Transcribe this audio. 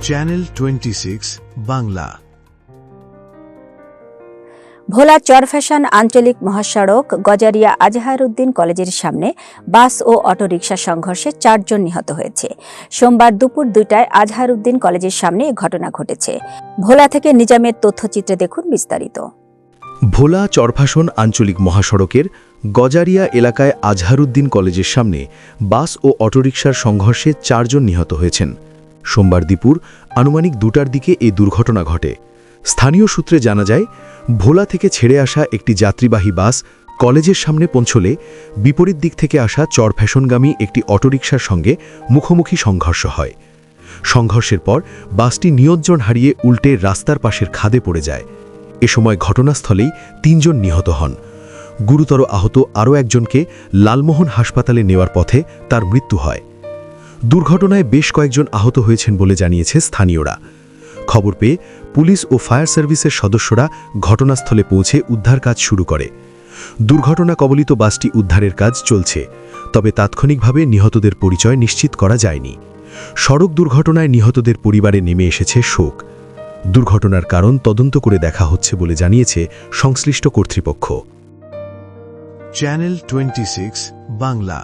Channel 26 Bangla. ভোলা চরফ্যাশন আঞ্চলিক মহাসড়ক গজারিয়া আজহারউদ্দিন কলেজের সামনে বাস ও অটোরিকশা সংঘর্ষে 4 জন নিহত হয়েছে। সোমবার দুপুর 2টায় আজহারউদ্দিন কলেজের সামনে এ ঘটনা ঘটেছে। ভোলা থেকে নিজামের তথ্যচিত্রে দেখুন বিস্তারিত। ভোলা চরফ্যাশন আঞ্চলিক মহাসড়কের গজারিয়া এলাকায় আজহারউদ্দিন কলেজের সামনে বাস ও অটোরিকশার সংঘর্ষে 4 জন নিহত হয়েছেন। সোমবার দুপুর আনুমানিক 2টার দিকে এই দুর্ঘটনা ঘটে। স্থানীয় সূত্রে জানা যায়, ভোলা থেকে ছেড়ে আসা একটি যাত্রীবাহী বাস কলেজের সামনে পৌঁছলে বিপরীত দিক থেকে আসা চরফ্যাশনগামী একটি অটোরিকশার সঙ্গে মুখোমুখি সংঘর্ষ হয়। সংঘর্ষের পর বাসটি নিয়ন্ত্রণ হারিয়ে উল্টে রাস্তার পাশের খাদে পড়ে যায়। এ সময় ঘটনাস্থলেই 3 জন নিহত হন। গুরুতর আহত আরও একজনকে লালমোহন হাসপাতালে নেওয়ার পথে তার মৃত্যু হয়। দুর্ঘটনায় বেশ কয়েকজন আহত হয়েছেন বলে জানিয়েছে স্থানীয়রা। খবর পেয়ে পুলিশ ও ফায়ার সার্ভিসের সদস্যরা ঘটনাস্থলে পৌঁছে উদ্ধার কাজ শুরু করে। দুর্ঘটনা কবলিত বাসটি উদ্ধারের কাজ চলছে, তবে তাৎক্ষণিকভাবে নিহতদের পরিচয় নিশ্চিত করা যায়নি। সড়ক দুর্ঘটনায় নিহতদের পরিবারে নেমে এসেছে শোক। দুর্ঘটনার কারণ তদন্ত করে দেখা হচ্ছে বলে জানিয়েছে সংশ্লিষ্ট কর্তৃপক্ষ। চ্যানেল 26 বাংলা।